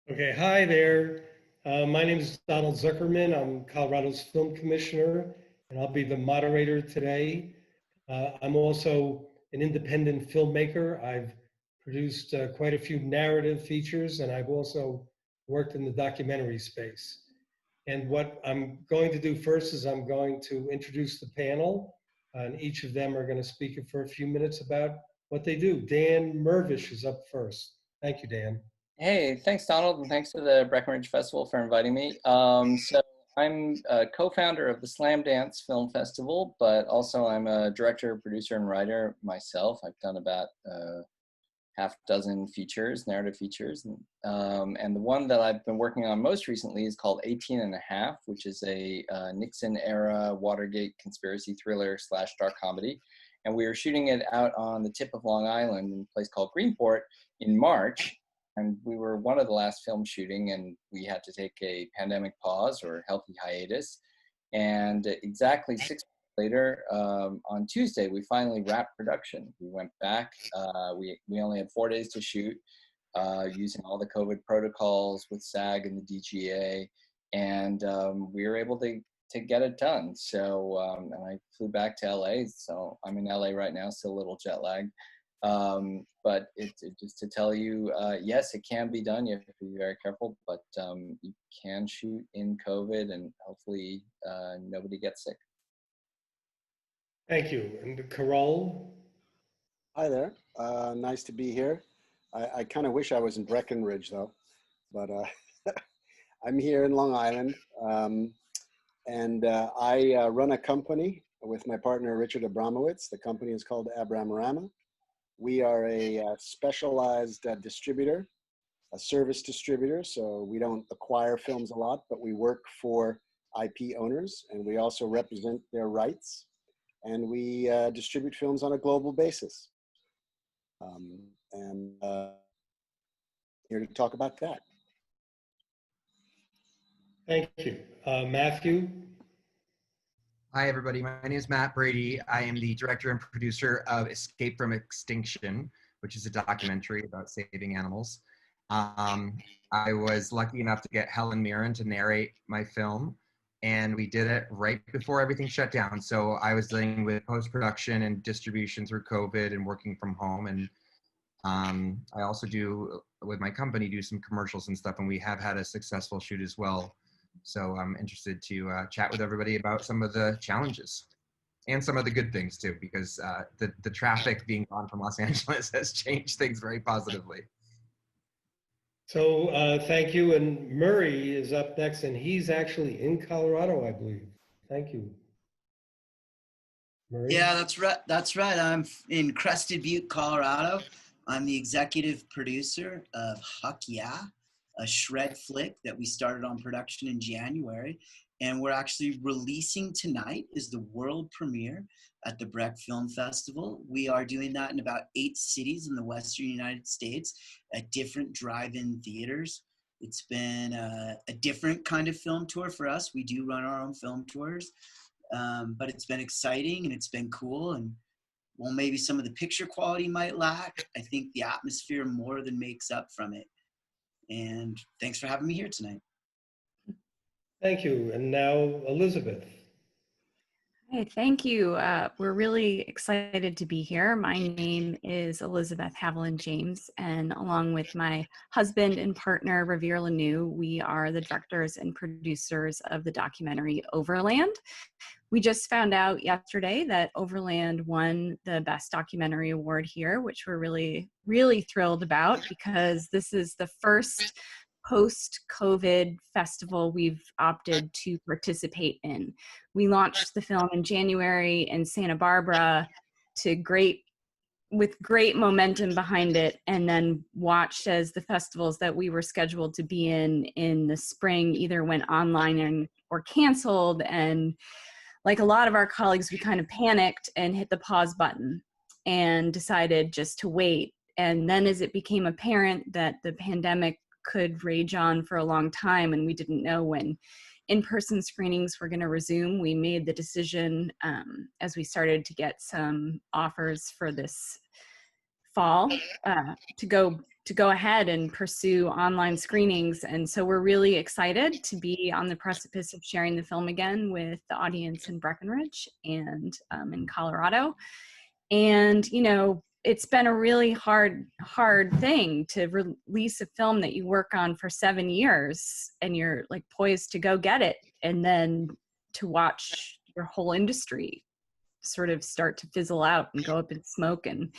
Okay, hi there. My name is Donald Zuckerman. I'm Colorado's film commissioner, and I'll be the moderator today. I'm also an independent filmmaker. I've produced quite a few narrative features, and I've also worked in the documentary space. And what I'm going to do first is I'm going to introduce the panel, and each of them are going to speak for a few minutes about what they do. Dan Mervish is up first. Thank you, Dan. Hey, thanks, Donald, and thanks to the Breckenridge Festival for inviting me. So I'm a co-founder of the Slam Dance Film Festival, but also I'm a director, producer, and writer myself. I've done about half dozen features, narrative features, and the one that I've been working on most recently is called 18 and a Half, which is a Nixon-era Watergate conspiracy thriller / dark comedy. And we were shooting it out on the tip of Long Island in a place called Greenport in March. And we were one of the last film shooting, and we had to take a pandemic pause or healthy hiatus. And exactly 6 months later, on Tuesday, we finally wrapped production. We went back. We only had 4 days to shoot, using all the COVID protocols with SAG and the DGA, and we were able to get it done. So, and I flew back to LA. So I'm in LA right now, still a little jet lagged. But just to tell you, yes, it can be done. You have to be very careful, but you can shoot in COVID, and hopefully nobody gets sick. Thank you. And Carol? Hi there. Nice to be here. I kind of wish I was in Breckenridge though, but I'm here in Long Island, and I run a company with my partner Richard Abramowitz. The company is called Abramorama. We are a specialized distributor, a service distributor, so we don't acquire films a lot, but we work for IP owners, and we also represent their rights, and we distribute films on a global basis. And here to talk about that. Thank you. Matthew? Hi, everybody. My name is Matt Brady. I am the director and producer of Escape from Extinction, which is a documentary about saving animals. I was lucky enough to get Helen Mirren to narrate my film, and we did it right before everything shut down. So I was dealing with post-production and distribution through COVID and working from home. And I also do, with my company, do some commercials and stuff, and we have had a successful shoot as well. So I'm interested to chat with everybody about some of the challenges and some of the good things too, because the traffic being gone from Los Angeles has changed things very positively. So thank you. And Murray is up next, and he's actually in Colorado, I believe. Thank you. Murray? Yeah, that's right. That's right. I'm in Crested Butte, Colorado. I'm the executive producer of Huck Yeah, a shred flick that we started on production in January. And we're actually releasing tonight is the world premiere at the Breck Film Festival. We are doing that in about 8 cities in the Western United States at different drive-in theaters. It's been a different kind of film tour for us. We do run our own film tours, but it's been exciting and it's been cool. And while maybe some of the picture quality might lack, I think the atmosphere more than makes up from it. And thanks for having me here tonight. Thank you. And now Elizabeth. Hey, thank you. We're really excited to be here. My name is Elizabeth Haviland James, and along with my husband and partner, Revere Lanou, we are the directors and producers of the documentary Overland. We just found out yesterday that Overland won the Best Documentary Award here, which we're really, really thrilled about, because this is the first post-COVID festival we've opted to participate in. We launched the film in January in Santa Barbara with great momentum behind it, and then watched as the festivals that we were scheduled to be in the spring either went online or canceled. And like a lot of our colleagues, we kind of panicked and hit the pause button and decided just to wait. And then as it became apparent that the pandemic could rage on for a long time and we didn't know when in-person screenings were going to resume, we made the decision as we started to get some offers for this fall to go to go ahead and pursue online screenings. And so we're really excited to be on the precipice of sharing the film again with the audience in Breckenridge and in Colorado. And, you know, it's been a really hard thing to release a film that you work on for 7 years and you're like poised to go get it. And then to watch your whole industry sort of start to fizzle out and go up in smoke and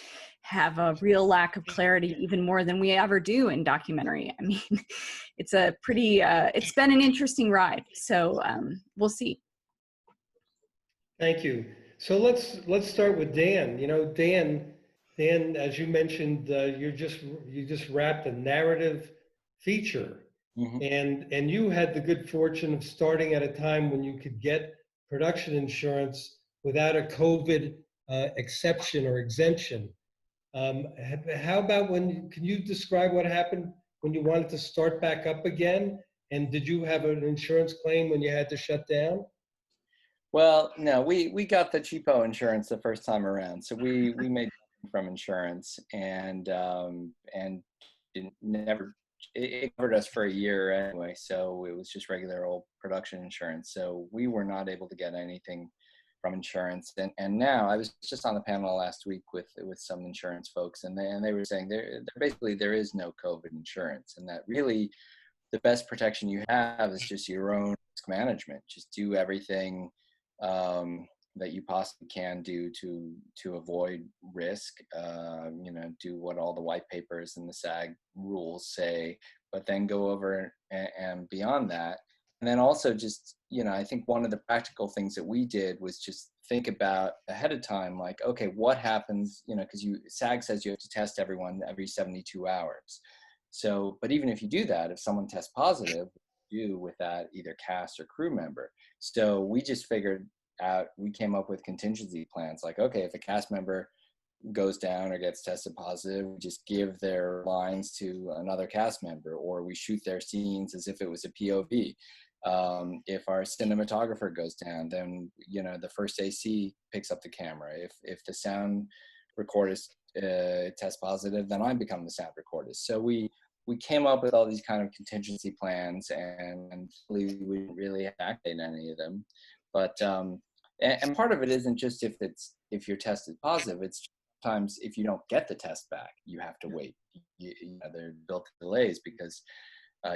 have a real lack of clarity, even more than we ever do in documentary. I mean, it's a pretty, it's been an interesting ride. So we'll see. Thank you. So let's start with Dan. You know, Dan, as you mentioned, you just wrapped a narrative feature, and you had the good fortune of starting at a time when you could get production insurance without a COVID exception or exemption. How about can you describe what happened when you wanted to start back up again? And did you have an insurance claim when you had to shut down? Well, no, we got the cheapo insurance the first time around. So we made money from insurance, and it covered us for a year anyway. So it was just regular old production insurance. So we were not able to get anything from insurance. And now I was just on the panel last week with some insurance folks, and they were saying there is no COVID insurance, and that really the best protection you have is just your own risk management. Just do everything that you possibly can do to avoid risk. You know, do what all the white papers and the SAG rules say, but then go over and beyond that. And then also just, you know, I think one of the practical things that we did was just think about ahead of time, like, okay, what happens, you know, because SAG says you have to test everyone every 72 hours. So, but even if you do that, if someone tests positive, do with that either cast or crew member. So we just figured out, we came up with contingency plans, like, okay, if a cast member goes down or gets tested positive, we just give their lines to another cast member, or we shoot their scenes as if it was a POV. If our cinematographer goes down, then, you know, the first AC picks up the camera. If the sound recordist tests positive, then I become the sound recordist. So we came up with all these kind of contingency plans, and we didn't really activate any of them. But and part of it isn't just if you're tested positive. It's sometimes if you don't get the test back, you have to wait. You know, there are built delays because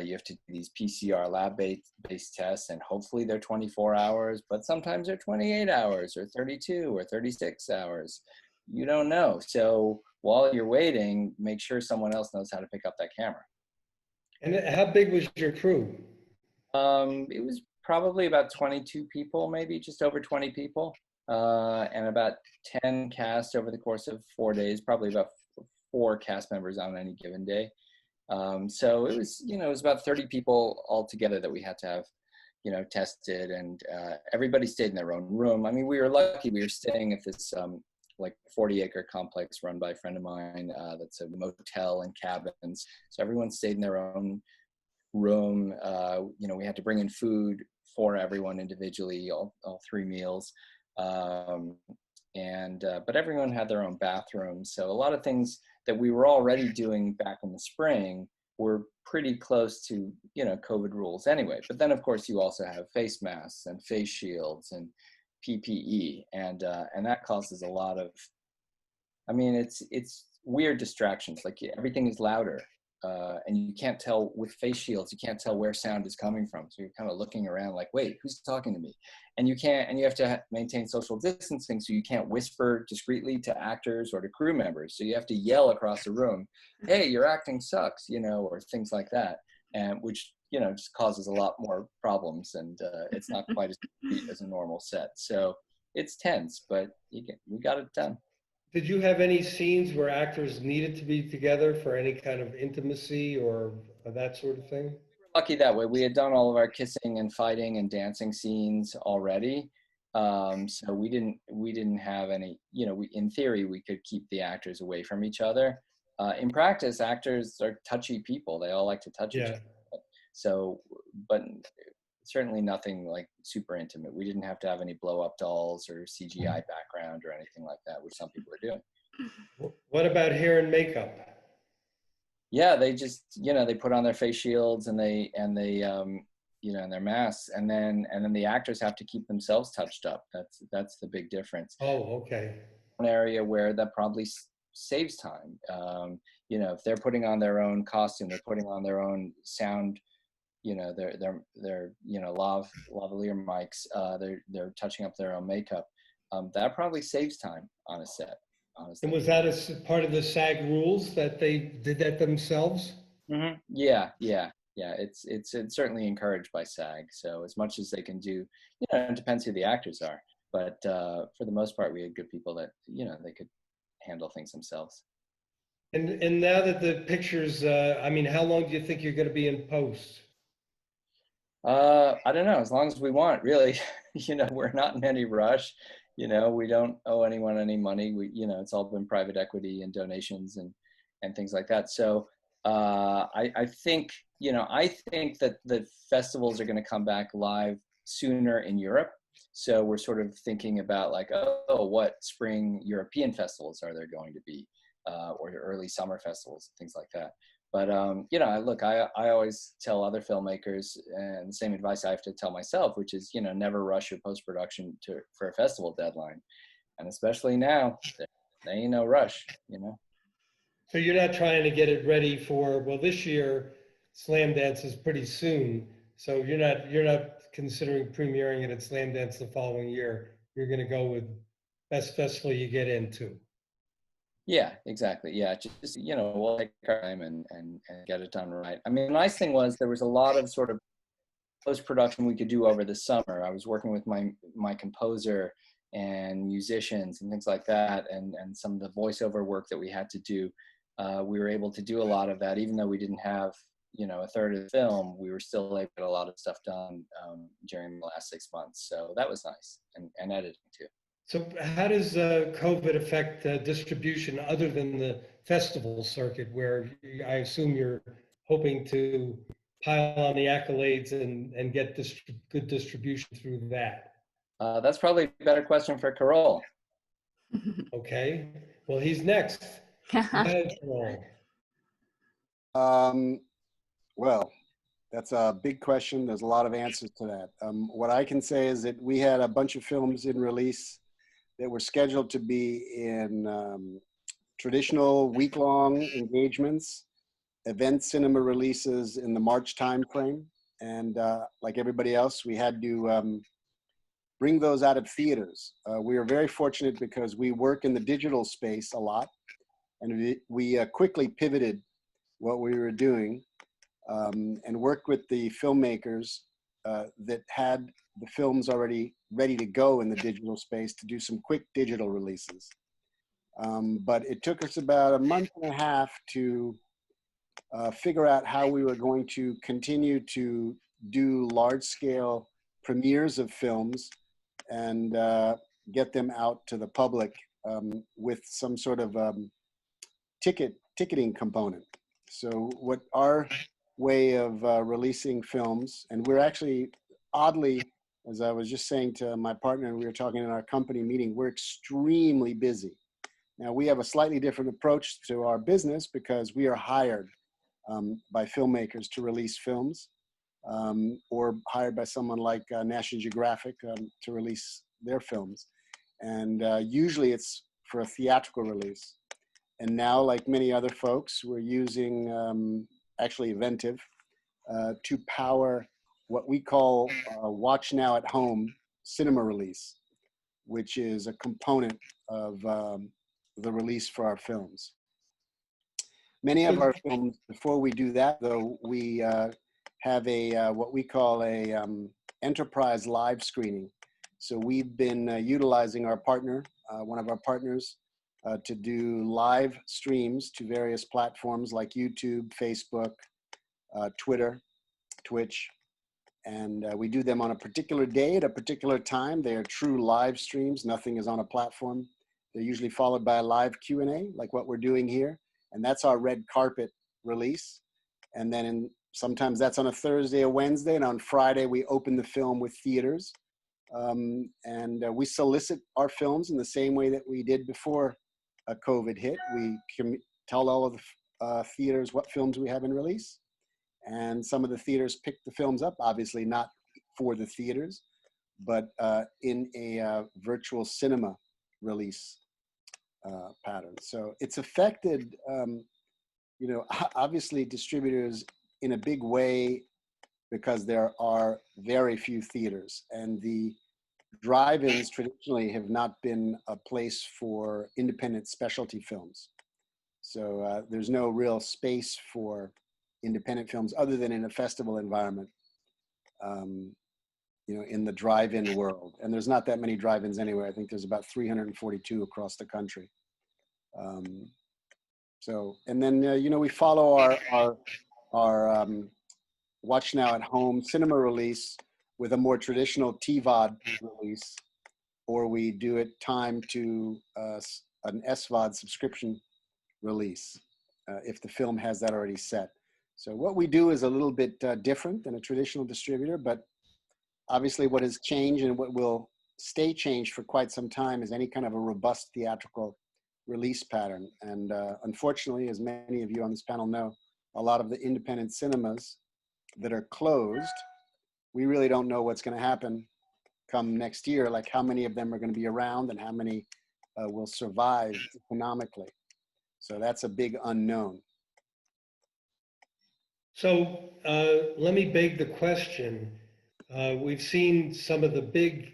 you have to do these PCR lab-based tests, and hopefully they're 24 hours, but sometimes they're 28 hours or 32 or 36 hours. You don't know. So while you're waiting, make sure someone else knows how to pick up that camera. And how big was your crew? It was probably about 22 people, maybe just over 20 people, and about 10 cast over the course of 4 days, probably about 4 cast members on any given day. So it was, you know, it was about 30 people altogether that we had to have, you know, tested, and everybody stayed in their own room. I mean, we were lucky. We were staying at this like 40-acre complex run by a friend of mine that's a motel and cabins. So everyone stayed in their own room. You know, we had to bring in food for everyone individually, all 3 meals. But everyone had their own bathroom. So a lot of things that we were already doing back in the spring were pretty close to, you know, COVID rules anyway. But then of course you also have face masks and face shields and PPE, and that causes a lot of, I mean, it's weird distractions. Like everything is louder, and you can't tell with face shields. You can't tell where sound is coming from. So you're kind of looking around like, wait, who's talking to me? And you have to maintain social distancing, so you can't whisper discreetly to actors or to crew members. So you have to yell across the room, "Hey, your acting sucks," you know, or things like that, and which, you know, just causes a lot more problems, and it's not quite as neat as a normal set. So it's tense, but we got it done. Did you have any scenes where actors needed to be together for any kind of intimacy or that sort of thing? Lucky that way. We had done all of our kissing and fighting and dancing scenes already. So we didn't have any, you know, in theory, we could keep the actors away from each other. In practice, actors are touchy people. They all like to touch each other. So, but certainly nothing like super intimate. We didn't have to have any blow up dolls or CGI background or anything like that, which some people are doing. What about hair and makeup? Yeah, they just, they put on their face shields and they and their masks, and then the actors have to keep themselves touched up. That's the big difference. Oh, okay. One area where that probably saves time. If they're putting on their own costume, they're putting on their own sound, their lavalier mics, they're touching up their own makeup. That probably saves time on a set, honestly. And was that part of the SAG rules that they did that themselves? Mm-hmm. Yeah. It's certainly encouraged by SAG. So as much as they can do, it depends who the actors are. But for the most part, we had good people that they could handle things themselves. And now that the pictures, how long do you think you're going to be in post? I don't know. As long as we want, really. We're not in any rush. We don't owe anyone any money. It's all been private equity and donations and things like that. So I think that the festivals are going to come back live sooner in Europe. So we're sort of thinking about like, what spring European festivals are there going to be, or early summer festivals, things like that. But look, I always tell other filmmakers, and the same advice I have to tell myself, which is never rush your post-production for a festival deadline, and especially now, there ain't no rush. So you're not trying to get it ready for, well, this year Slam Dance is pretty soon, so you're not considering premiering it at Slam Dance the following year. You're going to go with best festival you get into. Yeah, exactly. Yeah, just we'll take our time and get it done right. I mean, the nice thing was there was a lot of sort of post-production we could do over the summer. I was working with my composer and musicians and things like that, and some of the voiceover work that we had to do. We were able to do a lot of that, even though we didn't have a third of the film. We were still able to get a lot of stuff done during the last 6 months. So that was nice, and editing too. So how does COVID affect distribution other than the festival circuit, where I assume you're hoping to pile on the accolades and get good distribution through that? That's probably a better question for Carol. Okay, well, he's next. Go ahead, Carol. Well, that's a big question. There's a lot of answers to that. What I can say is that we had a bunch of films in release that were scheduled to be in traditional week-long engagements, event cinema releases in the March timeframe. And like everybody else, we had to bring those out of theaters. We are very fortunate because we work in the digital space a lot, and we quickly pivoted what we were doing and worked with the filmmakers that had the films already ready to go in the digital space to do some quick digital releases. But it took us about a month and a half to figure out how we were going to continue to do large-scale premieres of films and get them out to the public with some sort of ticketing component. So what our way of releasing films, and we're actually oddly, as I was just saying to my partner, we were talking in our company meeting, we're extremely busy. Now we have a slightly different approach to our business because we are hired by filmmakers to release films, or hired by someone like National Geographic to release their films. And usually it's for a theatrical release. And now, like many other folks, we're using actually Eventive to power what we call Watch Now at Home cinema release, which is a component of the release for our films. Many of our films, before we do that though, we have a what we call a enterprise live screening. So we've been utilizing our partner, one of our partners, to do live streams to various platforms like YouTube, Facebook, Twitter, Twitch, and we do them on a particular day at a particular time. They are true live streams. Nothing is on a platform. They're usually followed by a live Q&A, like what we're doing here, and that's our red carpet release. And then sometimes that's on a Thursday or Wednesday, and on Friday we open the film with theaters. And we solicit our films in the same way that we did before COVID hit. We tell all of theaters what films we have in release. And some of the theaters pick the films up, obviously not for the theaters, but in a virtual cinema release pattern. So it's affected, you know, obviously distributors in a big way because there are very few theaters, and the drive-ins traditionally have not been a place for independent specialty films. So there's no real space for independent films other than in a festival environment, you know, in the drive-in world. And there's not that many drive-ins anyway. I think there's about 342 across the country. So, and then, you know, we follow our Watch Now at Home cinema release with a more traditional TVOD release, or we do it timed to an SVOD subscription release if the film has that already set. So what we do is a little bit different than a traditional distributor, but obviously what has changed and what will stay changed for quite some time is any kind of a robust theatrical release pattern. And unfortunately, as many of you on this panel know, a lot of the independent cinemas that are closed, we really don't know what's going to happen come next year, like how many of them are going to be around and how many will survive economically. So that's a big unknown. So let me beg the question. We've seen some of the big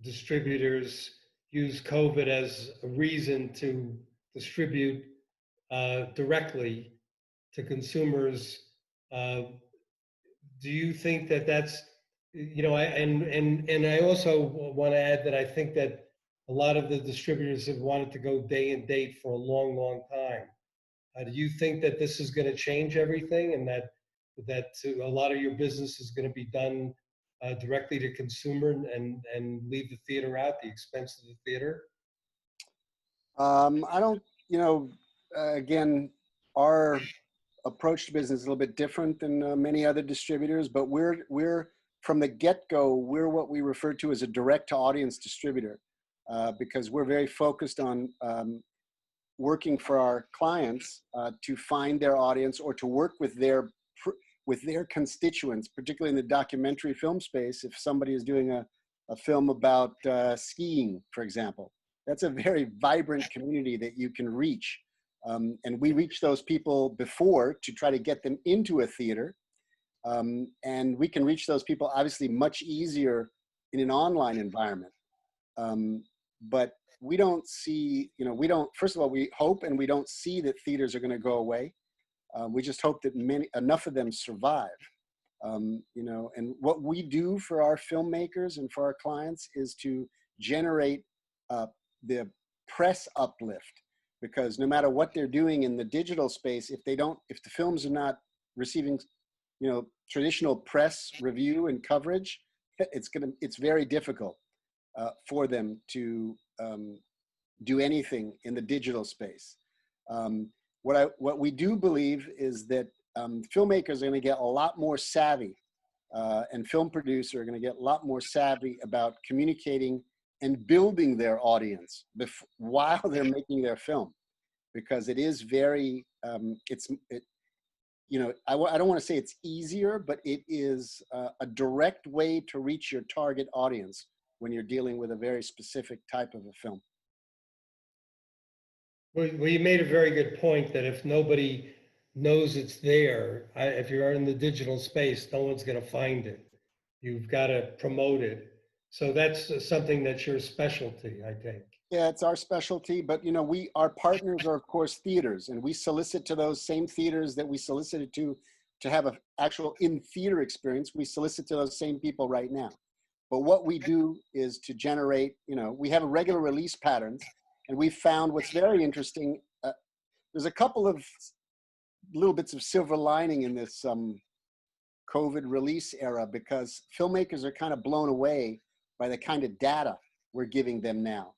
distributors use COVID as a reason to distribute directly to consumers. Do you think that that's, you know, and I also want to add that I think that a lot of the distributors have wanted to go day and date for a long, long time. Do you think that this is going to change everything, and that a lot of your business is going to be done directly to consumer and leave the theater out, the expense of the theater? I don't, you know, again, our approach to business is a little bit different than many other distributors, but we're from the get-go, we're what we refer to as a direct-to-audience distributor, because we're very focused on working for our clients to find their audience or to work with their constituents, particularly in the documentary film space. If somebody is doing a film about skiing, for example, that's a very vibrant community that you can reach. And we reach those people before to try to get them into a theater. And we can reach those people obviously much easier in an online environment. But we don't see, you know, first of all, we hope and we don't see that theaters are going to go away. We just hope that enough of them survive. You know, and what we do for our filmmakers and for our clients is to generate the press uplift, because no matter what they're doing in the digital space, if the films are not receiving, you know, traditional press review and coverage, it's very difficult for them to do anything in the digital space. What we do believe is that filmmakers are going to get a lot more savvy, and film producers are going to get a lot more savvy about communicating and building their audience while they're making their film, because it is very, you know, I don't want to say it's easier, but it is a direct way to reach your target audience when you're dealing with a very specific type of a film. Well, you made a very good point that if nobody knows it's there, if you're in the digital space, no one's going to find it. You've got to promote it. So that's something that's your specialty, I think. Yeah, it's our specialty, but you know, our partners are of course theaters, and we solicit to those same theaters that we solicited to have an actual in-theater experience. We solicit to those same people right now. But what we do is to generate, you know, we have a regular release patterns, and we found what's very interesting. There's a couple of little bits of silver lining in this COVID release era, because filmmakers are kind of blown away by the kind of data we're giving them now.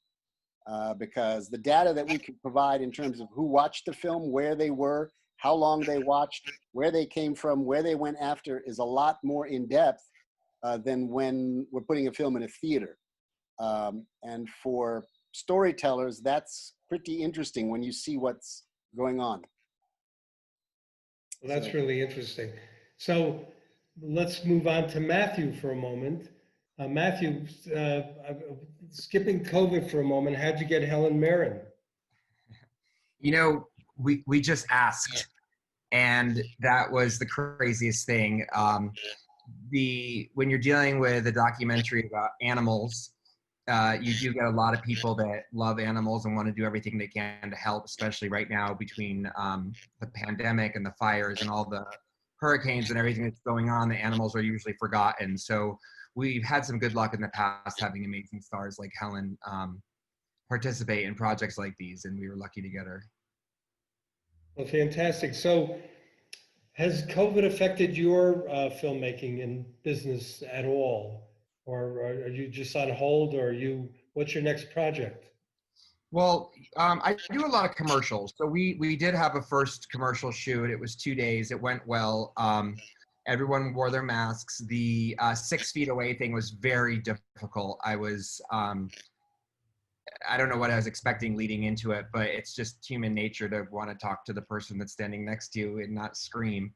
Because the data that we can provide in terms of who watched the film, where they were, how long they watched, where they came from, where they went after, is a lot more in depth than when we're putting a film in a theater. And for storytellers, that's pretty interesting when you see what's going on. Well, that's So- really interesting. So let's move on to Matthew for a moment. Matthew, skipping COVID for a moment, how'd you get Helen Mirren? You know, we just asked, and that was the craziest thing. When you're dealing with a documentary about animals, you do get a lot of people that love animals and want to do everything they can to help, especially right now between the pandemic and the fires and all the hurricanes and everything that's going on. The animals are usually forgotten. So we've had some good luck in the past having amazing stars like Helen participate in projects like these, and we were lucky to get her. Well, fantastic. So has COVID affected your filmmaking and business at all? Or are you just on hold, or what's your next project? Well, I do a lot of commercials. So we did have a first commercial shoot. It was 2 days. It went well. Everyone wore their masks. The 6 feet away thing was very difficult. I don't know what I was expecting leading into it, but it's just human nature to want to talk to the person that's standing next to you and not scream.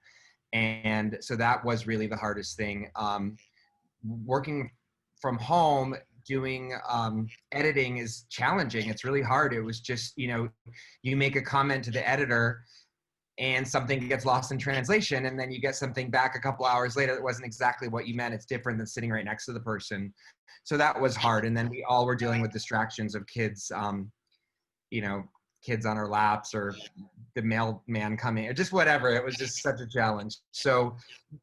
And so that was really the hardest thing. Working from home, doing editing is challenging. It's really hard. It was just, you make a comment to the editor and something gets lost in translation, and then you get something back a couple hours later that wasn't exactly what you meant. It's different than sitting right next to the person. So that was hard. And then we all were dealing with distractions of kids, kids on our laps or the mailman coming or just whatever. It was just such a challenge. So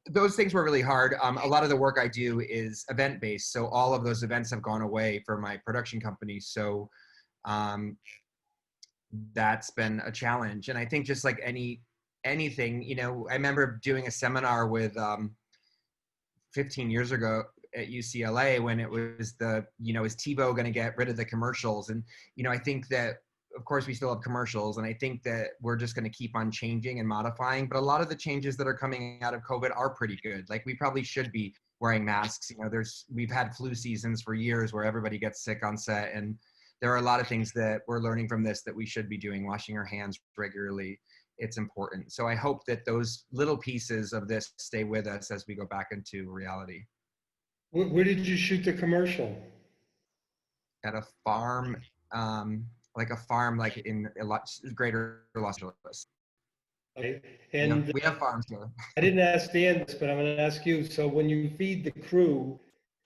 those things were really hard. A lot of the work I do is event-based. So all of those events have gone away for my production company. So that's been a challenge. And I think just like anything, I remember doing a seminar with 15 years ago at UCLA when it was is TiVo going to get rid of the commercials? And, I think that, of course, we still have commercials, and I think that we're just going to keep on changing and modifying. But a lot of the changes that are coming out of COVID are pretty good. Like, we probably should be wearing masks. We've had flu seasons for years where everybody gets sick on set, and there are a lot of things that we're learning from this that we should be doing. Washing our hands regularly, it's important. So I hope that those little pieces of this stay with us as we go back into reality. Where did you shoot the commercial? At a farm, like in greater Los Angeles. Okay. And we have farms here. I didn't ask Dan this, but I'm going to ask you. So when you feed the crew,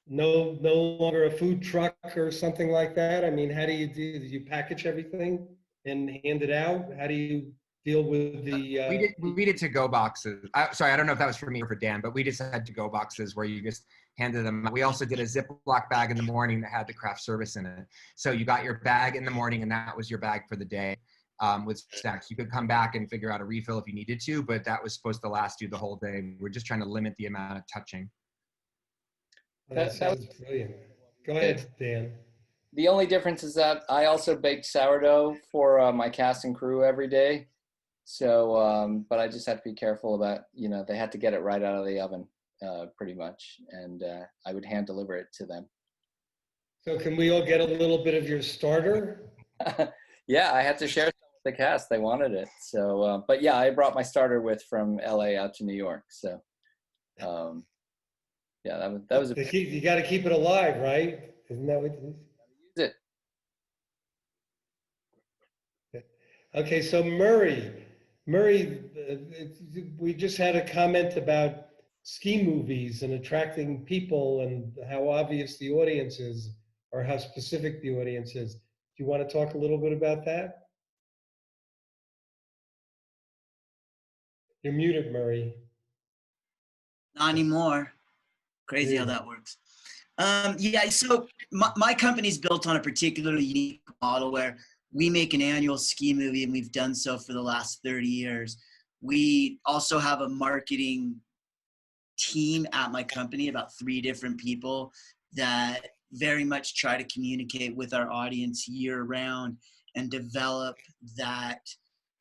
no longer a food truck or something like that? I mean, how do you do? Do you package everything and hand it out? How do you deal with the? We did to-go boxes. Sorry, I don't know if that was for me or for Dan, but we just had to-go boxes where you just handed them out. We also did a Ziploc bag in the morning that had the craft service in it. So you got your bag in the morning, and that was your bag for the day with snacks. You could come back and figure out a refill if you needed to, but that was supposed to last you the whole day. We're just trying to limit the amount of touching. That sounds brilliant. Go ahead, Dan. The only difference is that I also baked sourdough for my cast and crew every day. So, but I just have to be careful about, they had to get it right out of the oven pretty much. And I would hand deliver it to them. So can we all get a little bit of your starter? Yeah, I had to share some with the cast. They wanted it. So, but yeah, I brought my starter from LA out to New York. So, yeah, that was You got to keep it alive, right? Isn't that what? Use it. Okay, so Murray, we just had a comment about ski movies and attracting people and how obvious the audience is or how specific the audience is. Do you want to talk a little bit about that? You're muted, Murray. Not anymore. Crazy how that works. Yeah, so my company's built on a particularly unique model where we make an annual ski movie, and we've done so for the last 30 years. We also have a marketing team at my company, about 3 different people that very much try to communicate with our audience year round and develop that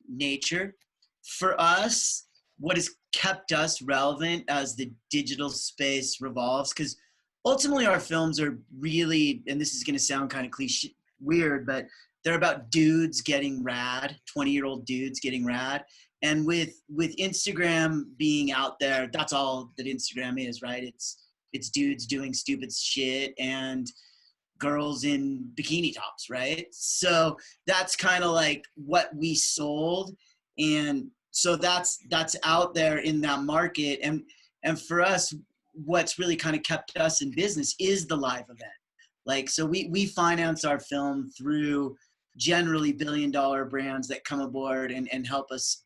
nature. For us, what has kept us relevant as the digital space revolves, because ultimately our films are really, and this is going to sound kind of cliche, weird, but they're about dudes getting rad, 20-year-old dudes getting rad. And with Instagram being out there, that's all that Instagram is, right? It's dudes doing stupid shit and girls in bikini tops, right? So that's kind of like what we sold. And so that's out there in that market. And for us, what's really kind of kept us in business is the live event. Like, so we finance our film through generally billion-dollar brands that come aboard and help us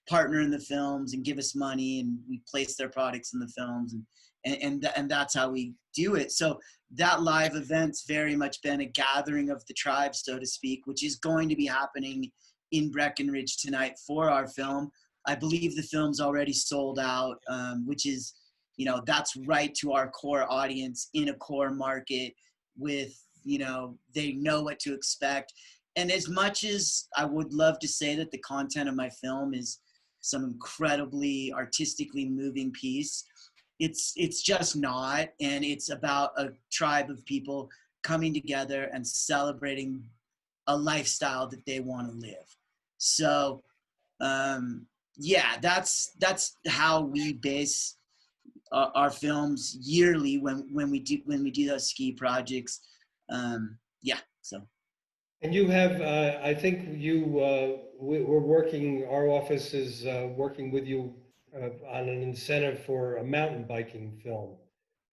partner in the films and give us money, and we place their products in the films, and that's how we do it. So that live event's very much been a gathering of the tribe, so to speak, which is going to be happening in Breckenridge tonight for our film. I believe the film's already sold out, which is, you know, that's right to our core audience in a core market with, you know, they know what to expect. And as much as I would love to say that the content of my film is some incredibly artistically moving piece, it's just not. And it's about a tribe of people coming together and celebrating a lifestyle that they want to live. So yeah, that's how we base our films yearly when we do those ski projects. Yeah, so. And you have, I think we're working, our office is working with you on an incentive for a mountain biking film.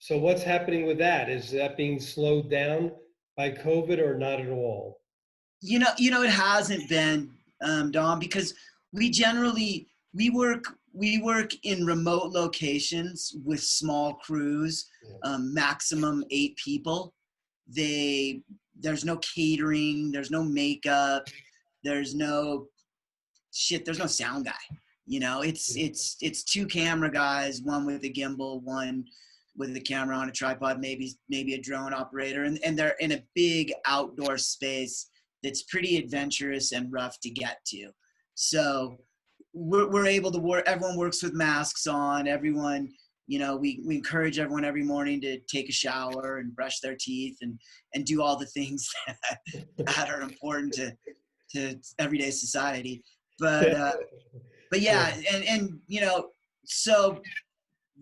So what's happening with that? Is that being slowed down by COVID or not at all? You know, it hasn't been, Dom, because we generally, we work in remote locations with small crews, maximum 8 people. There's no catering, there's no makeup, there's no sound guy. You know, it's 2 camera guys, one with a gimbal, one with a camera on a tripod, maybe a drone operator, and they're in a big outdoor space that's pretty adventurous and rough to get to. So we're able to work, everyone works with masks on, everyone, you know, we encourage everyone every morning to take a shower and brush their teeth and do all the things that are important to everyday society. But yeah, and you know, so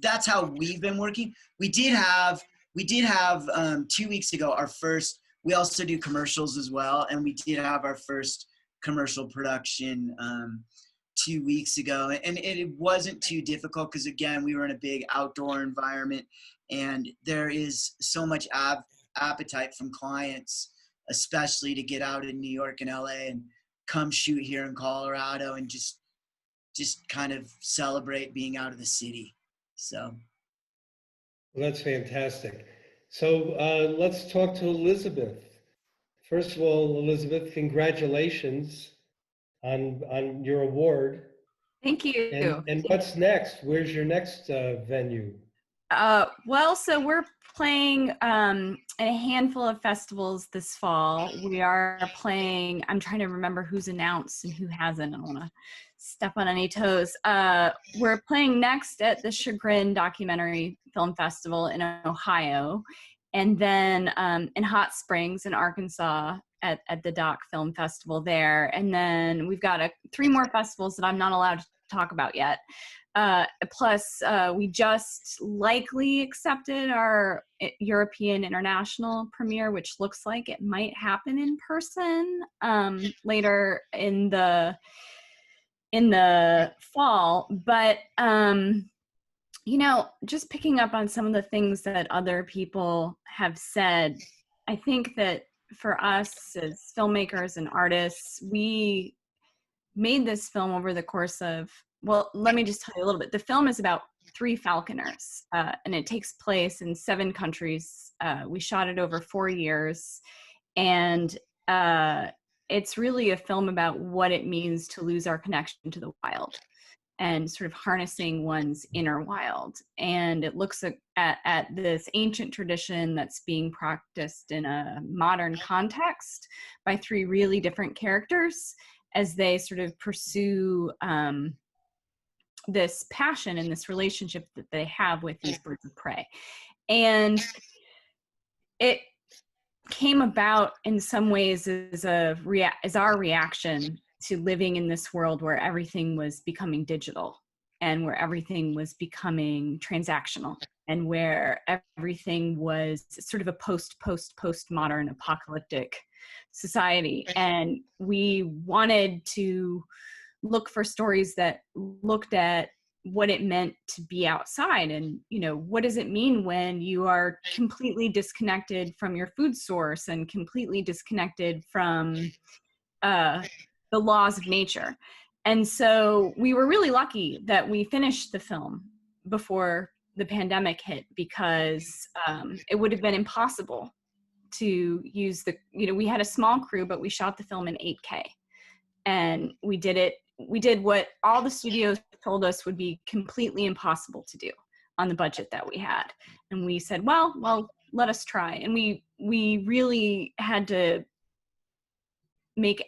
that's how we've been working. We did have 2 weeks ago our first, we also do commercials as well, and we did have our first commercial production 2 weeks ago, and it wasn't too difficult because, again, we were in a big outdoor environment, and there is so much appetite from clients, especially to get out in New York and LA and come shoot here in Colorado and just kind of celebrate being out of the city. So. Well, that's fantastic. So let's talk to Elizabeth. First of all, Elizabeth, congratulations on your award. Thank you. And what's next? Where's your next venue? Well, so we're playing a handful of festivals this fall. We are playing, I'm trying to remember who's announced and who hasn't. I don't want to step on any toes. We're playing next at the Chagrin Documentary Film Festival in Ohio, and then in Hot Springs in Arkansas at the Doc Film Festival there. And then we've got 3 more festivals that I'm not allowed to talk about yet. Plus, we just likely accepted our European international premiere, which looks like it might happen in person later in the fall. But you know, just picking up on some of the things that other people have said, I think that for us as filmmakers and artists, we made this film over the course of, well, let me just tell you a little bit. The film is about 3 falconers, and it takes place in 7 countries. We shot it over 4 years, and it's really a film about what it means to lose our connection to the wild and sort of harnessing one's inner wild. And it looks at this ancient tradition that's being practiced in a modern context by 3 really different characters as they sort of pursue this passion and this relationship that they have with these birds of prey. And it came about in some ways as our reaction to living in this world where everything was becoming digital and where everything was becoming transactional and where everything was sort of a post-modern apocalyptic society. And we wanted to look for stories that looked at what it meant to be outside, and what does it mean when you are completely disconnected from your food source and completely disconnected from the laws of nature. And so we were really lucky that we finished the film before the pandemic hit, because it would have been impossible to use we had a small crew, but we shot the film in 8K, and we did what all the studios told us would be completely impossible to do on the budget that we had. And we said, well, let us try. And we really had to make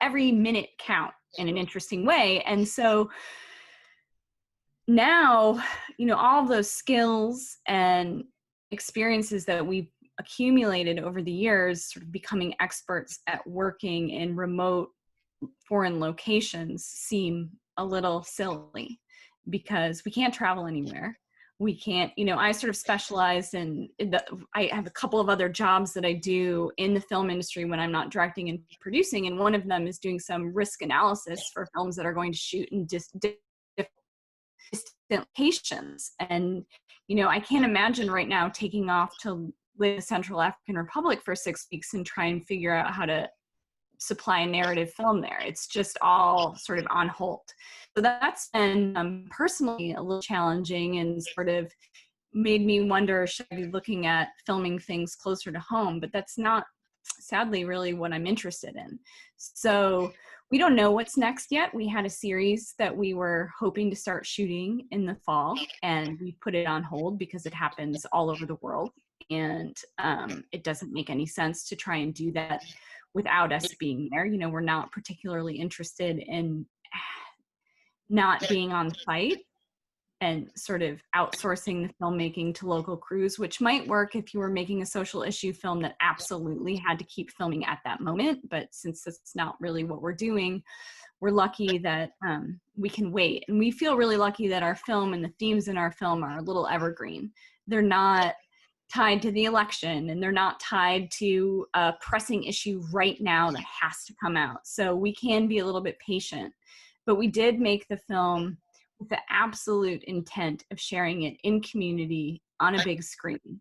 every minute count in an interesting way. And so now, all of those skills and experiences that we've accumulated over the years, sort of becoming experts at working in remote foreign locations, seem a little silly because we can't travel anywhere. We can't, I sort of specialize I have a couple of other jobs that I do in the film industry when I'm not directing and producing. And one of them is doing some risk analysis for films that are going to shoot in distant locations. And, I can't imagine right now taking off to live in the Central African Republic for 6 weeks and try and figure out how to supply a narrative film there. It's just all sort of on hold. So that's been personally a little challenging and sort of made me wonder, should I be looking at filming things closer to home? But that's not, sadly, really what I'm interested in. So we don't know what's next yet. We had a series that we were hoping to start shooting in the fall, and we put it on hold because it happens all over the world. And it doesn't make any sense to try and do that without us being there. We're not particularly interested in not being on site and sort of outsourcing the filmmaking to local crews, which might work if you were making a social issue film that absolutely had to keep filming at that moment. But since that's not really what we're doing, we're lucky that we can wait. And we feel really lucky that our film and the themes in our film are a little evergreen. They're not tied to the election, and they're not tied to a pressing issue right now that has to come out. So we can be a little bit patient. But we did make the film with the absolute intent of sharing it in community on a big screen.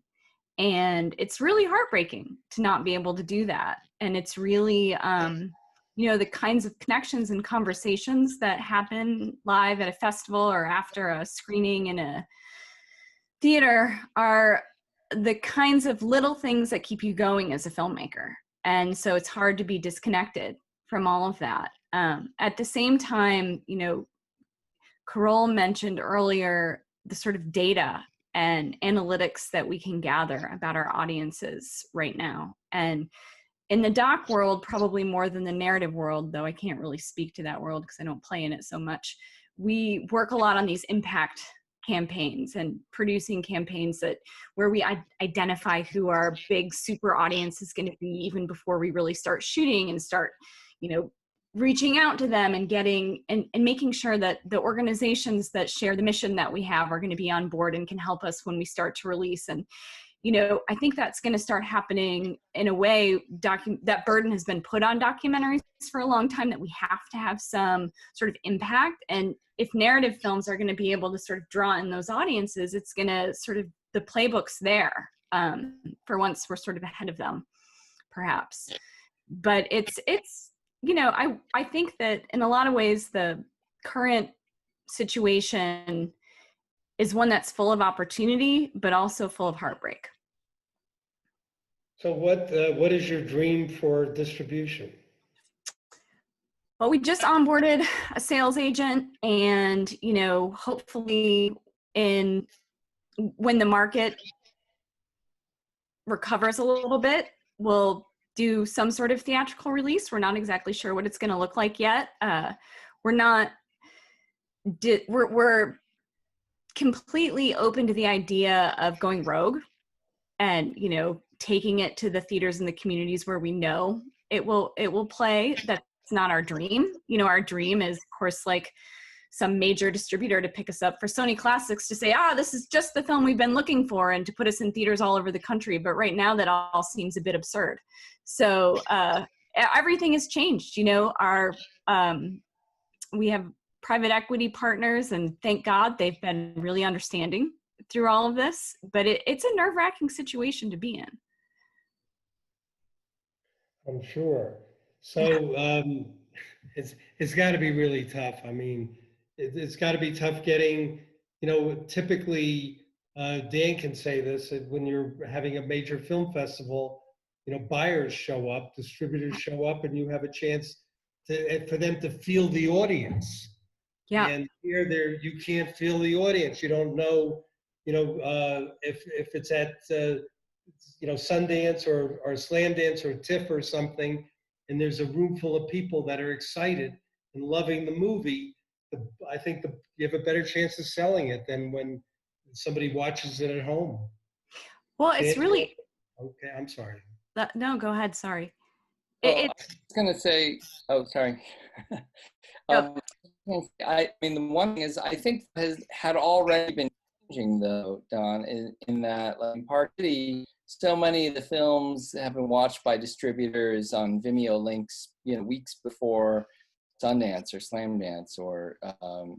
And it's really heartbreaking to not be able to do that. And it's really, the kinds of connections and conversations that happen live at a festival or after a screening in a theater are the kinds of little things that keep you going as a filmmaker. And so it's hard to be disconnected from all of that. At the same time, Carol mentioned earlier the sort of data and analytics that we can gather about our audiences right now. And in the doc world, probably more than the narrative world, though I can't really speak to that world because I don't play in it so much, we work a lot on these impact campaigns and producing campaigns where we identify who our big super audience is going to be even before we really start shooting and start, reaching out to them and getting and making sure that the organizations that share the mission that we have are going to be on board and can help us when we start to release. And I think that's going to start happening in a way. That burden has been put on documentaries for a long time, that we have to have some sort of impact. And if narrative films are going to be able to sort of draw in those audiences, it's going to sort of, the playbook's there for once we're sort of ahead of them, perhaps. But it's I think that in a lot of ways, the current situation is one that's full of opportunity, but also full of heartbreak. So what is your dream for distribution? Well, we just onboarded a sales agent, and hopefully when the market recovers a little bit, we'll do some sort of theatrical release. We're not exactly sure what it's going to look like yet. We're completely open to the idea of going rogue and taking it to the theaters and the communities where we know it will play. That's it's not our dream. You know, our dream is, of course, like some major distributor to pick us up for Sony Classics to say, this is just the film we've been looking for, and to put us in theaters all over the country. But right now that all seems a bit absurd. So everything has changed. You know, we have private equity partners, and thank God they've been really understanding through all of this, but it's a nerve-wracking situation to be in. I'm sure. So it's got to be really tough. I mean, it's got to be tough getting, you know, typically, Dan can say this, that when you're having a major film festival, you know, buyers show up, distributors show up, and you have a chance for them to feel the audience. Yeah. And here, you can't feel the audience. You don't know, you know, if it's at you know, Sundance or Slam Dance or TIFF or something, and there's a room full of people that are excited and loving the movie, I think you have a better chance of selling it than when somebody watches it at home. Well, it's really. Okay, I'm sorry. No, go ahead. Sorry. I was going to say, oh, sorry. No. I mean, the one thing is, I think had already been changing, though, Don, in that, like, in part, so many of the films have been watched by distributors on Vimeo links, you know, weeks before Sundance or Slam Dance, or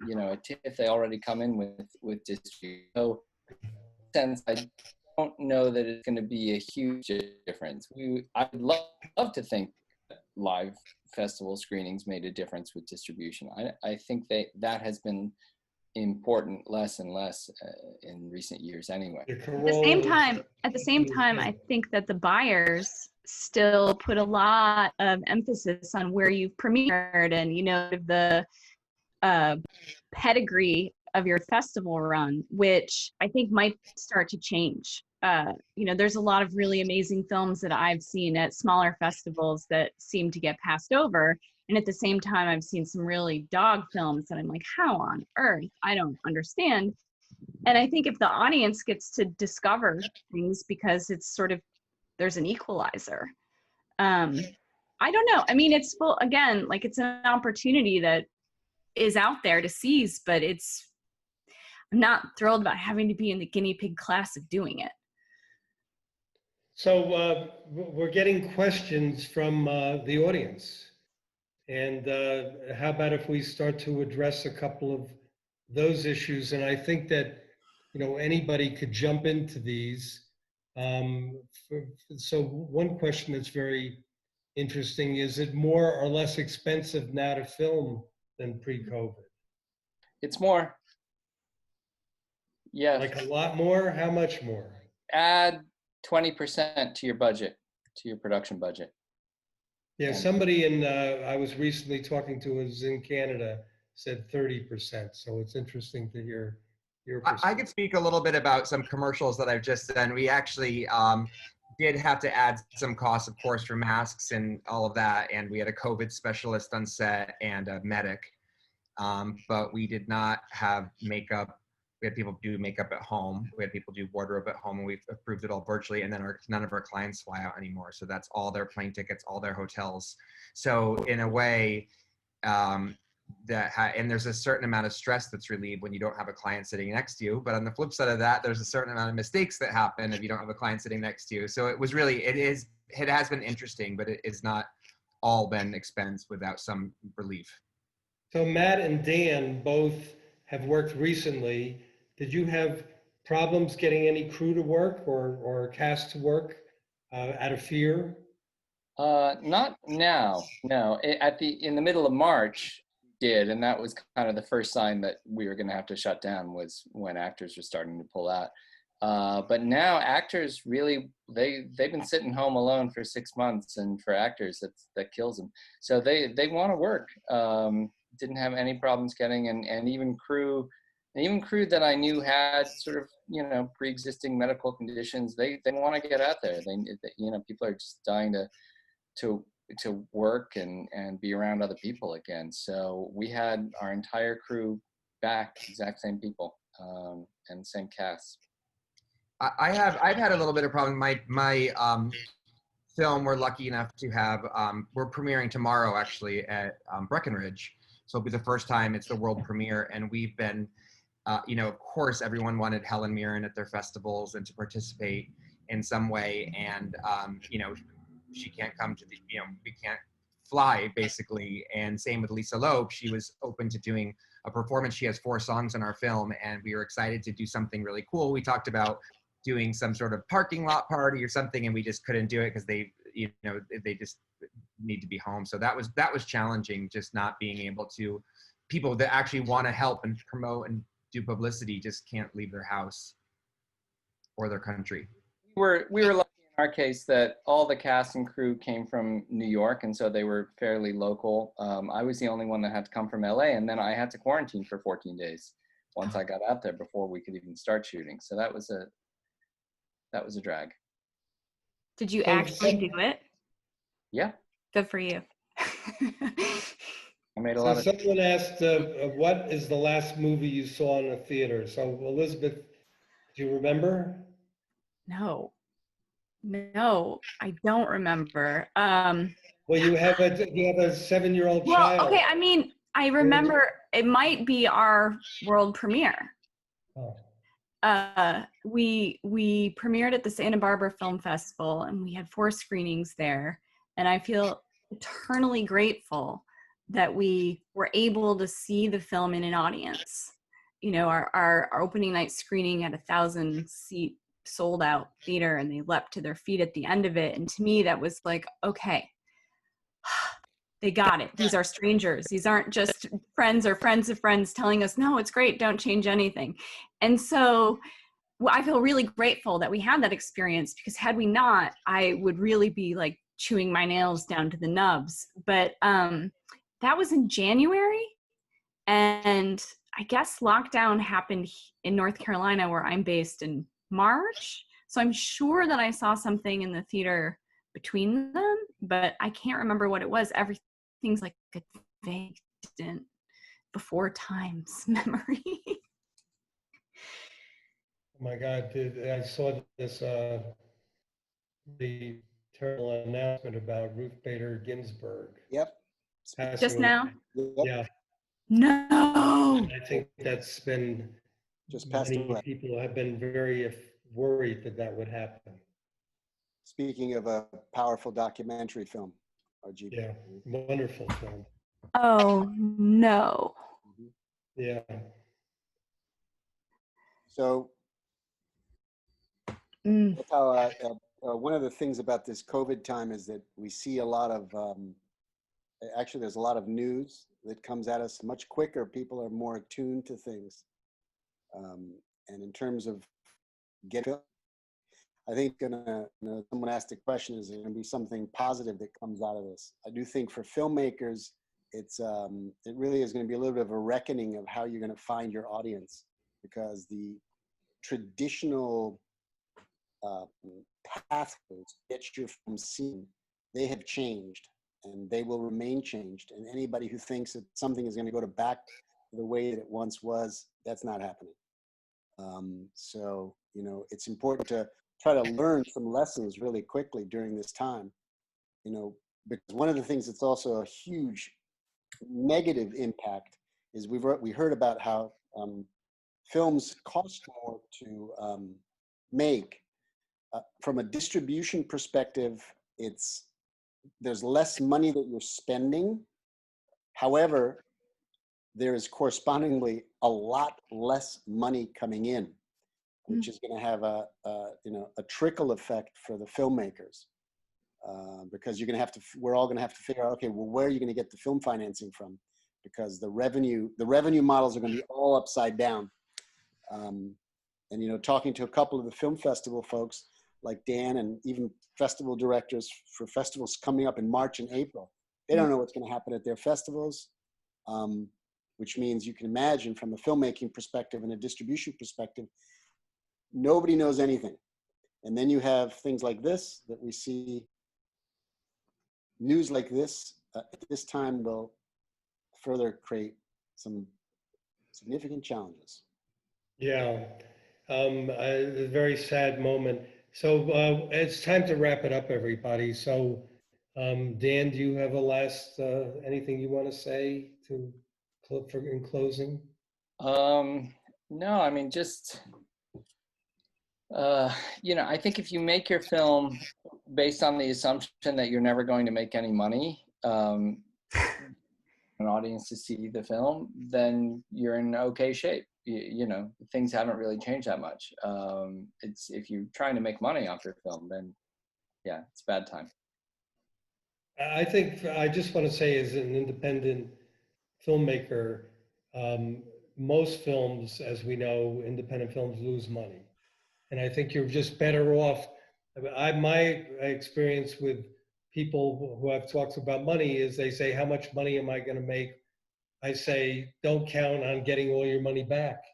you know, if they already come in with distribution. So, in a sense, I don't know that it's going to be a huge difference. I'd love to think live festival screenings made a difference with distribution. I think that has been important less and less in recent years anyway. At the same time, I think that the buyers still put a lot of emphasis on where you've premiered and, you know, the pedigree of your festival run, which I think might start to change. You know, there's a lot of really amazing films that I've seen at smaller festivals that seem to get passed over. And at the same time, I've seen some really dog films that I'm like, how on earth? I don't understand. And I think if the audience gets to discover things, because it's sort of, there's an equalizer. I don't know. I mean, it's full, again, like it's an opportunity that is out there to seize, but I'm not thrilled about having to be in the guinea pig class of doing it. So we're getting questions from the audience. And how about if we start to address a couple of those issues? And I think that, you know, anybody could jump into these. So one question that's very interesting, is it more or less expensive now to film than pre-COVID? It's more. Yes. Like a lot more? How much more? Add 20% to your budget, to your production budget. Yeah, somebody I was recently talking to who's in Canada said 30%. So it's interesting to hear your perspective. I could speak a little bit about some commercials that I've just done. We actually did have to add some costs, of course, for masks and all of that. And we had a COVID specialist on set and a medic. But we did not have makeup. We had people do makeup at home. We had people do wardrobe at home, and we've approved it all virtually. And then none of our clients fly out anymore. So that's all their plane tickets, all their hotels. So in a way, and there's a certain amount of stress that's relieved when you don't have a client sitting next to you. But on the flip side of that, there's a certain amount of mistakes that happen if you don't have a client sitting next to you. So it has been interesting, but it has not all been expense without some relief. So Matt and Dan both have worked recently. Did you have problems getting any crew to work or cast to work out of fear? Not now, no. In the middle of March, we did, and that was kind of the first sign that we were going to have to shut down, was when actors were starting to pull out. But now actors really, they've been sitting home alone for 6 months, and for actors, that kills them. So they want to work. Didn't have any problems getting, and even crew that I knew had sort of, you know, pre-existing medical conditions, they want to get out there. You know, people are just dying to work and be around other people again. So we had our entire crew back, exact same people, and same cast. I've had a little bit of problem. My film, we're lucky enough to have, we're premiering tomorrow actually at Breckenridge. So it'll be the first time it's the world premiere. And we've been, you know, of course, everyone wanted Helen Mirren at their festivals and to participate in some way. And, you know, she can't come to the, you know, we can't fly basically. And same with Lisa Loeb. She was open to doing a performance. She has 4 songs in our film, and we were excited to do something really cool. We talked about doing some sort of parking lot party or something, and we just couldn't do it because they, you know, they just need to be home. So that was challenging, just not being able to, people that actually want to help and promote and do publicity just can't leave their house or their country. We were lucky in our case that all the cast and crew came from New York, and so they were fairly local. I was the only one that had to come from LA, and then I had to quarantine for 14 days once I got out there before we could even start shooting. So that was a drag. Did you actually do it? Yeah, Good for you. I made a So lot of. someone asked, what is the last movie you saw in a theater? So Elizabeth, do you remember? No, I don't remember. Well, you have a 7-year-old Well, child. okay, I mean, I remember it might be our world premiere. Oh. We premiered at the Santa Barbara Film Festival, and we had 4 screenings there. And I feel eternally grateful that we were able to see the film in an audience. You know, our opening night screening at 1,000-seat sold out theater, and they leapt to their feet at the end of it. And to me, that was like, okay, they got it. These are strangers. These aren't just friends or friends of friends telling us, no, it's great, don't change anything. And so I feel really grateful that we had that experience, because had we not, I would really be like chewing my nails down to the nubs. But that was in January. And I guess lockdown happened in North Carolina, where I'm based, in March. So I'm sure that I saw something in the theater between them, but I can't remember what it was. Everything's like a vague, distant, before times memory. Oh my God, I saw this, the terrible announcement about Ruth Bader Ginsburg. Yep. passing Just now? Yep. Yeah, No. I think that's been, Just passed many away. people have been very worried that that would happen. Speaking of a powerful documentary film, RGB. Yeah, wonderful film. Oh, no. Mhm. Yeah. So Mm. that's how, one of the things about this COVID time is that we see a lot of, actually there's a lot of news that comes at us much quicker. People are more attuned to things. And in terms of getting, I think someone asked the question, is there gonna be something positive that comes out of this? I do think for filmmakers, it really is gonna be a little bit of a reckoning of how you're gonna find your audience, because the traditional pathways to get your film seen, they have changed, and they will remain changed. And anybody who thinks that something is going to go back to the way that it once was, that's not happening. So, you know, it's important to try to learn some lessons really quickly during this time, you know, because one of the things that's also a huge negative impact is we heard about how films cost more to make. From a distribution perspective, there's less money that you're spending. However, there is correspondingly a lot less money coming in, which is going to have a trickle effect for the filmmakers, because you're going to have to. We're all going to have to figure out, okay, well, where are you going to get the film financing from? Because the revenue models are going to be all upside down. And you know, talking to a couple of the film festival folks, like Dan, and even festival directors for festivals coming up in March and April, they don't know what's going to happen at their festivals, which means you can imagine from a filmmaking perspective and a distribution perspective, nobody knows anything. And then you have things like this that we see, news like this at this time will further create some significant challenges. Yeah, a very sad moment. So it's time to wrap it up, everybody. So Dan, do you have a last anything you want to say in closing? No, I mean, just, I think if you make your film based on the assumption that you're never going to make any money, an audience to see the film, then you're in okay shape. Things haven't really changed that much. It's if you're trying to make money off your film, then yeah, it's a bad time. I think I just want to say, as an independent filmmaker, most films, as we know, independent films lose money. And I think you're just better off. My experience with people who I've talked about money is they say, how much money am I going to make? I say, don't count on getting all your money back.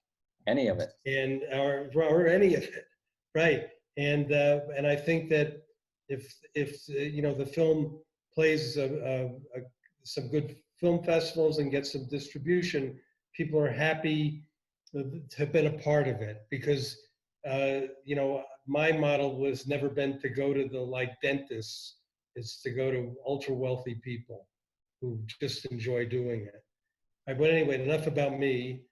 Any of it. And or any of it, right? And I think that if the film plays some good film festivals and gets some distribution, people are happy to have been a part of it, because my model was never been to go to the like dentists. It's to go to ultra wealthy people who just enjoy doing it. But anyway, enough about me.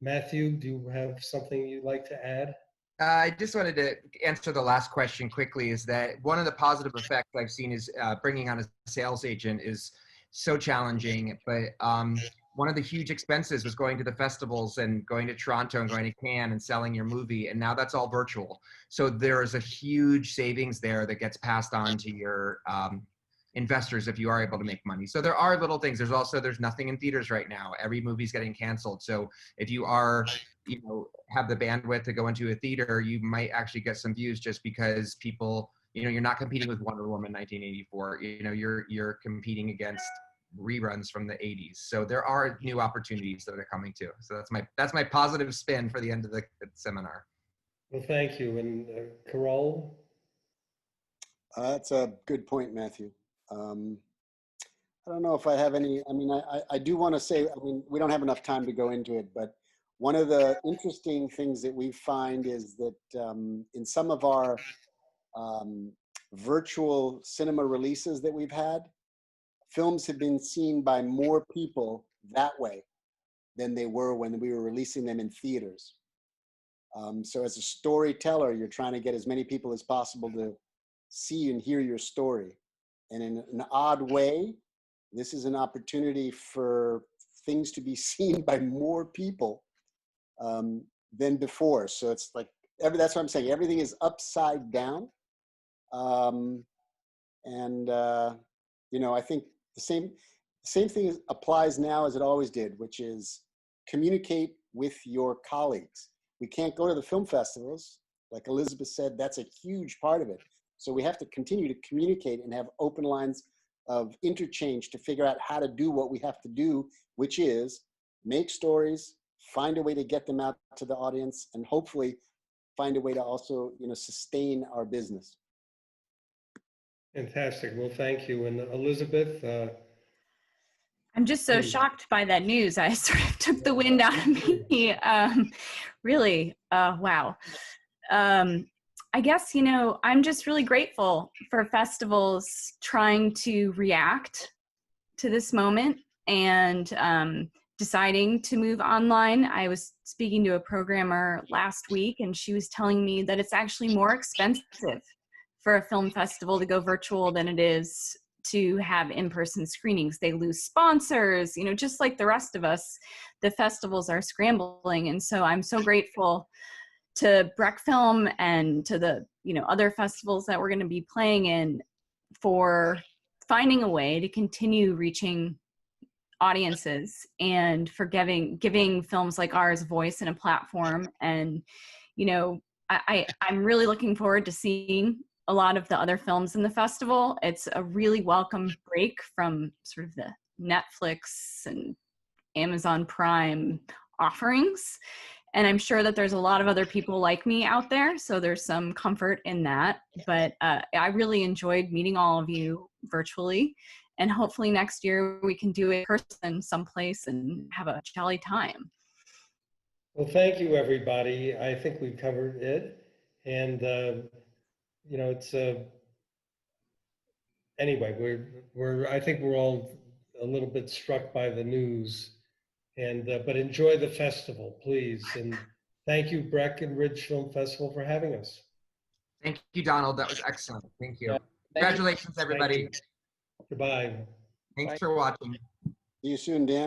Matthew, do you have something you'd like to add? I just wanted to answer the last question quickly, is that one of the positive effects I've seen is bringing on a sales agent is so challenging. But one of the huge expenses was going to the festivals and going to Toronto and going to Cannes and selling your movie. And now that's all virtual. So there's a huge savings there that gets passed on to your investors if you are able to make money. So there are little things. There's nothing in theaters right now. Every movie's getting canceled. So if you are, have the bandwidth to go into a theater, you might actually get some views just because people, you're not competing with Wonder Woman 1984. You're competing against reruns from the 80s. So there are new opportunities that are coming too. So that's my positive spin for the end of the seminar. Well, thank you. And Carol? That's a good point, Matthew. I don't know if I have any, I do want to say, we don't have enough time to go into it, but one of the interesting things that we find is that in some of our virtual cinema releases that we've had, films have been seen by more people that way than they were when we were releasing them in theaters. So as a storyteller, you're trying to get as many people as possible to see and hear your story. And in an odd way, this is an opportunity for things to be seen by more people than before. So it's like, that's what I'm saying. Everything is upside down. I think the same thing applies now as it always did, which is communicate with your colleagues. We can't go to the film festivals. Like Elizabeth said, that's a huge part of it. So we have to continue to communicate and have open lines of interchange to figure out how to do what we have to do, which is make stories, find a way to get them out to the audience, and hopefully find a way to also, sustain our business. Fantastic. Well, thank you. And Elizabeth? I'm just so shocked by that news. I sort of took the wind out of me. Really, wow. I guess, I'm just really grateful for festivals trying to react to this moment and deciding to move online. I was speaking to a programmer last week, and she was telling me that it's actually more expensive for a film festival to go virtual than it is to have in-person screenings. They lose sponsors, just like the rest of us, the festivals are scrambling. And so I'm so grateful to Breck Film and to the other festivals that we're going to be playing in for finding a way to continue reaching audiences and for giving films like ours a voice and a platform. And I'm really looking forward to seeing a lot of the other films in the festival. It's a really welcome break from sort of the Netflix and Amazon Prime offerings. And I'm sure that there's a lot of other people like me out there, so there's some comfort in that. But I really enjoyed meeting all of you virtually. And hopefully next year we can do it in person someplace and have a jolly time. Well, thank you, everybody. I think we covered it. And you know, it's anyway, I think we're all a little bit struck by the news, and but enjoy the festival, please, and thank you, Breckenridge Film Festival, for having us. Thank you, Donald. That was excellent. Thank you. Yeah. Thank you. Congratulations, everybody. Goodbye. Thanks Bye. for watching. See you soon, Dan.